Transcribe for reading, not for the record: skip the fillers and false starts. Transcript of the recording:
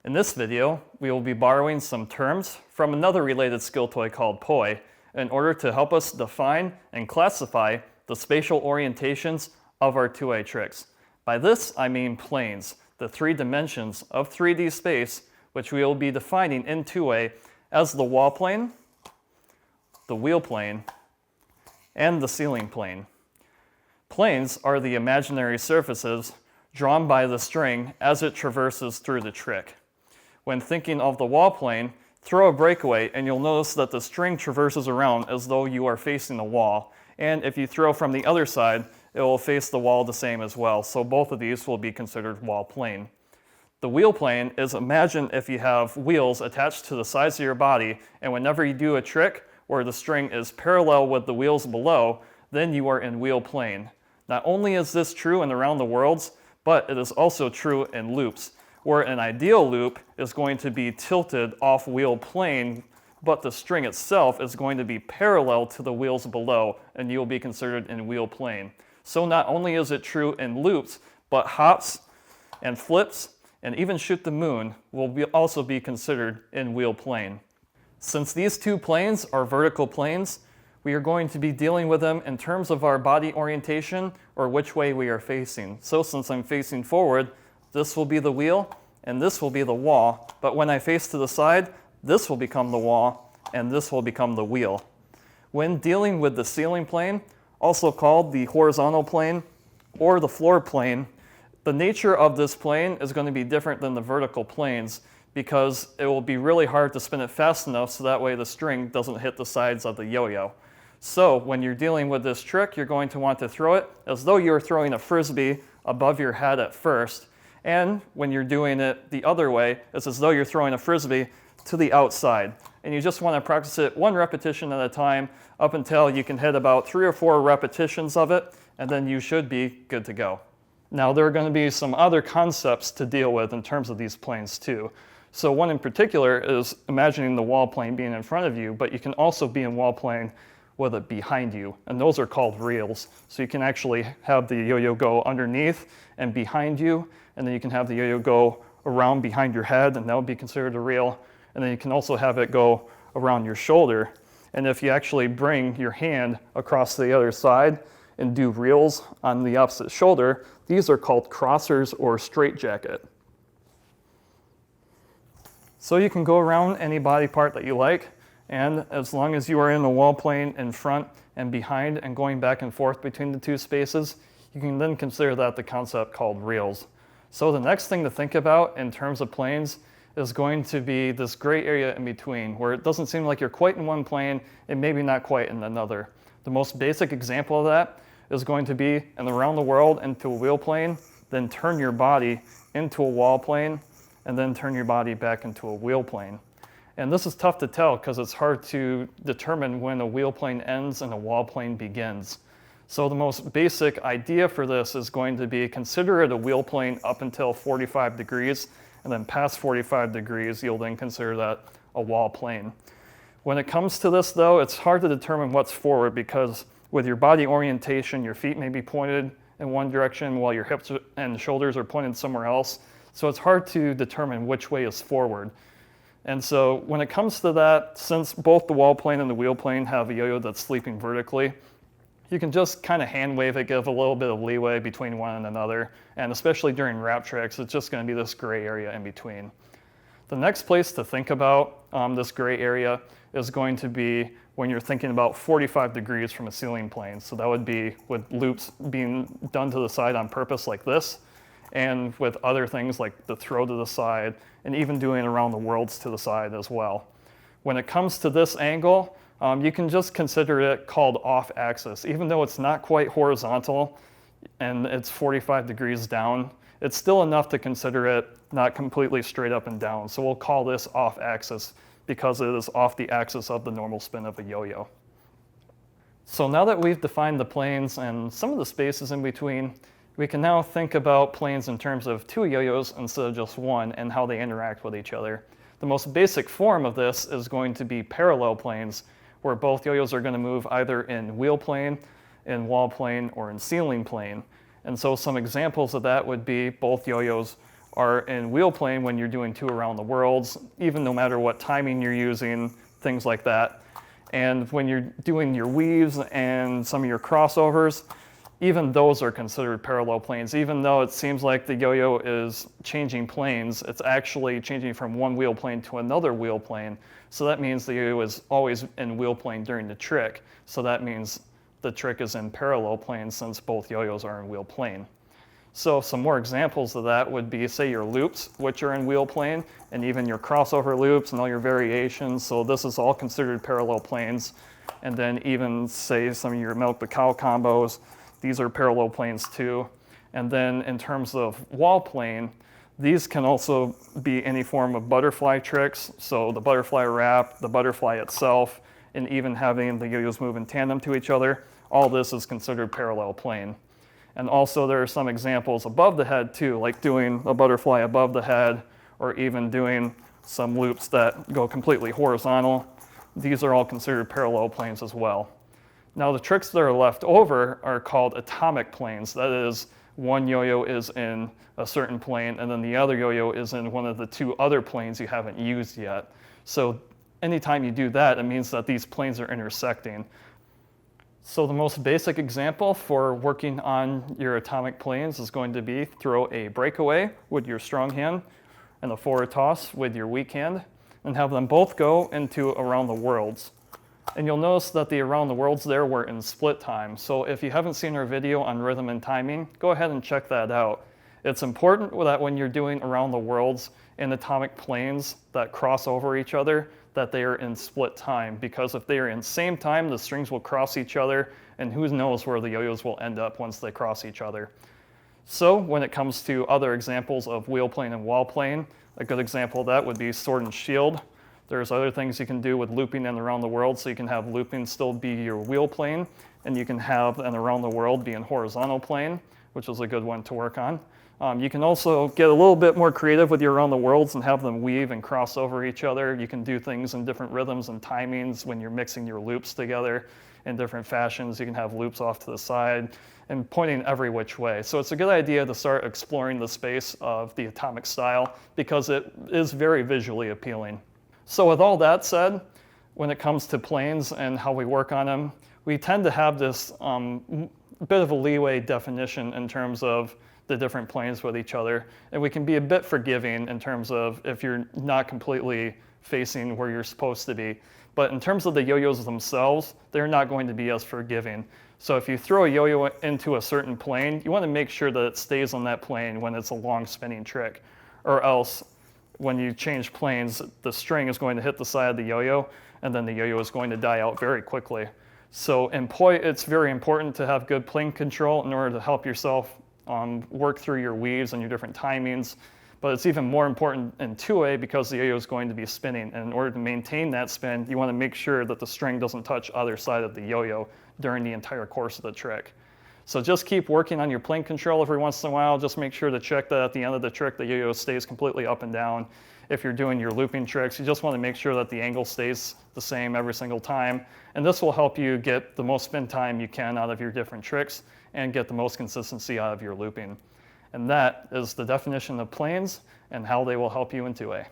In this video, we will be borrowing some terms from another related skill toy called Poi in order to help us define and classify the spatial orientations of our 2A tricks. By this, I mean planes, the three dimensions of 3D space, which we will be defining in 2A as the wall plane, the wheel plane, and the ceiling plane. Planes are the imaginary surfaces drawn by the string as it traverses through the trick. When thinking of the wall plane, throw a breakaway and you'll notice that the string traverses around as though you are facing the wall. And if you throw from the other side, it will face the wall the same as well. So both of these will be considered wall plane. The wheel plane is, imagine if you have wheels attached to the sides of your body, and whenever you do a trick where the string is parallel with the wheels below, then you are in wheel plane. Not only is this true in around the worlds, but it is also true in loops, where an ideal loop is going to be tilted off wheel plane, but the string itself is going to be parallel to the wheels below, and you'll be considered in wheel plane. So not only is it true in loops, but hops and flips and even shoot the moon will also be considered in wheel plane. Since these two planes are vertical planes, we are going to be dealing with them in terms of our body orientation or which way we are facing. So since I'm facing forward, this will be the wheel and this will be the wall, but when I face to the side, this will become the wall and this will become the wheel. When dealing with the ceiling plane, also called the horizontal plane or the floor plane, the nature of this plane is going to be different than the vertical planes because it will be really hard to spin it fast enough so that way the string doesn't hit the sides of the yo-yo. So when you're dealing with this trick, you're going to want to throw it as though you're throwing a frisbee above your head at first. And when you're doing it the other way, it's as though you're throwing a frisbee to the outside. And you just want to practice it one repetition at a time up until you can hit about 3 or 4 repetitions of it, and then you should be good to go. Now there are going to be some other concepts to deal with in terms of these planes too. So one in particular is imagining the wall plane being in front of you, but you can also be in wall plane with it behind you, and those are called reels. So you can actually have the yo-yo go underneath and behind you, and then you can have the yo-yo go around behind your head, and that would be considered a reel. And then you can also have it go around your shoulder. And if you actually bring your hand across the other side and do reels on the opposite shoulder, these are called crossers or straightjacket. So you can go around any body part that you like, and as long as you are in the wall plane in front and behind and going back and forth between the two spaces, you can then consider that the concept called reels. So the next thing to think about in terms of planes is going to be this gray area in between, where it doesn't seem like you're quite in one plane and maybe not quite in another. The most basic example of that is going to be in around the world into a wheel plane, then turn your body into a wall plane, and then turn your body back into a wheel plane. And this is tough to tell because it's hard to determine when a wheel plane ends and a wall plane begins. So the most basic idea for this is going to be consider it a wheel plane up until 45 degrees, and then past 45 degrees, you'll then consider that a wall plane. When it comes to this though, it's hard to determine what's forward because with your body orientation, your feet may be pointed in one direction while your hips and shoulders are pointed somewhere else. So it's hard to determine which way is forward. And so when it comes to that, since both the wall plane and the wheel plane have a yo-yo that's sleeping vertically, you can just kind of hand wave it, give a little bit of leeway between one and another. And especially during wrap tricks, it's just going to be this gray area in between. The next place to think about this gray area is going to be when you're thinking about 45 degrees from a ceiling plane. So that would be with loops being done to the side on purpose like this, and with other things like the throw to the side, and even doing around the worlds to the side as well. When it comes to this angle, you can just consider it called off axis. Even though it's not quite horizontal and it's 45 degrees down, it's still enough to consider it not completely straight up and down. So we'll call this off axis because it is off the axis of the normal spin of a yo-yo. So now that we've defined the planes and some of the spaces in between, we can now think about planes in terms of 2 yo-yos instead of just one and how they interact with each other. The most basic form of this is going to be parallel planes, where both yo-yos are going to move either in wheel plane, in wall plane, or in ceiling plane. And so some examples of that would be both yo-yos are in wheel plane when you're doing 2 around the worlds, even no matter what timing you're using, things like that. And when you're doing your weaves and some of your crossovers, even those are considered parallel planes. Even though it seems like the yo-yo is changing planes, it's actually changing from one wheel plane to another wheel plane. So that means the yo-yo is always in wheel plane during the trick. So that means the trick is in parallel planes since both yo-yos are in wheel plane. So some more examples of that would be, say, your loops, which are in wheel plane, and even your crossover loops and all your variations. So this is all considered parallel planes. And then even, say, some of your milk the cow combos, these are parallel planes too. And then in terms of wall plane, these can also be any form of butterfly tricks. So the butterfly wrap, the butterfly itself, and even having the yo-yos move in tandem to each other, all this is considered parallel plane. And also there are some examples above the head too, like doing a butterfly above the head, or even doing some loops that go completely horizontal. These are all considered parallel planes as well. Now the tricks that are left over are called atomic planes. That is, one yo-yo is in a certain plane and then the other yo-yo is in one of the 2 other planes you haven't used yet. So anytime you do that, it means that these planes are intersecting. So the most basic example for working on your atomic planes is going to be throw a breakaway with your strong hand and a forward toss with your weak hand, and have them both go into around the worlds. And you'll notice that the around the worlds there were in split time. So if you haven't seen our video on rhythm and timing, go ahead and check that out. It's important that when you're doing around the worlds in atomic planes that cross over each other, that they are in split time, because if they are in same time, the strings will cross each other, and who knows where the yo-yos will end up once they cross each other. So when it comes to other examples of wheel plane and wall plane, a good example of that would be sword and shield. There's other things you can do with looping and around the world, so you can have looping still be your wheel plane, and you can have an around the world be in horizontal plane, which is a good one to work on. You can also get a little bit more creative with your around the worlds and have them weave and cross over each other. You can do things in different rhythms and timings when you're mixing your loops together in different fashions. You can have loops off to the side and pointing every which way. So it's a good idea to start exploring the space of the atomic style because it is very visually appealing. So with all that said, when it comes to planes and how we work on them, we tend to have this bit of a leeway definition in terms of the different planes with each other. And we can be a bit forgiving in terms of if you're not completely facing where you're supposed to be. But in terms of the yo-yos themselves, they're not going to be as forgiving. So if you throw a yo-yo into a certain plane, you want to make sure that it stays on that plane when it's a long spinning trick. Or else, when you change planes, the string is going to hit the side of the yo-yo, and then the yo-yo is going to die out very quickly. So in poi, it's very important to have good plane control in order to help yourself work through your weaves and your different timings. But it's even more important in 2A because the yo-yo is going to be spinning. And in order to maintain that spin, you want to make sure that the string doesn't touch either side of the yo-yo during the entire course of the trick. So just keep working on your plane control every once in a while. Just make sure to check that at the end of the trick, the yo-yo stays completely up and down. If you're doing your looping tricks, you just want to make sure that the angle stays the same every single time. And this will help you get the most spin time you can out of your different tricks and get the most consistency out of your looping. And that is the definition of planes and how they will help you in 2A.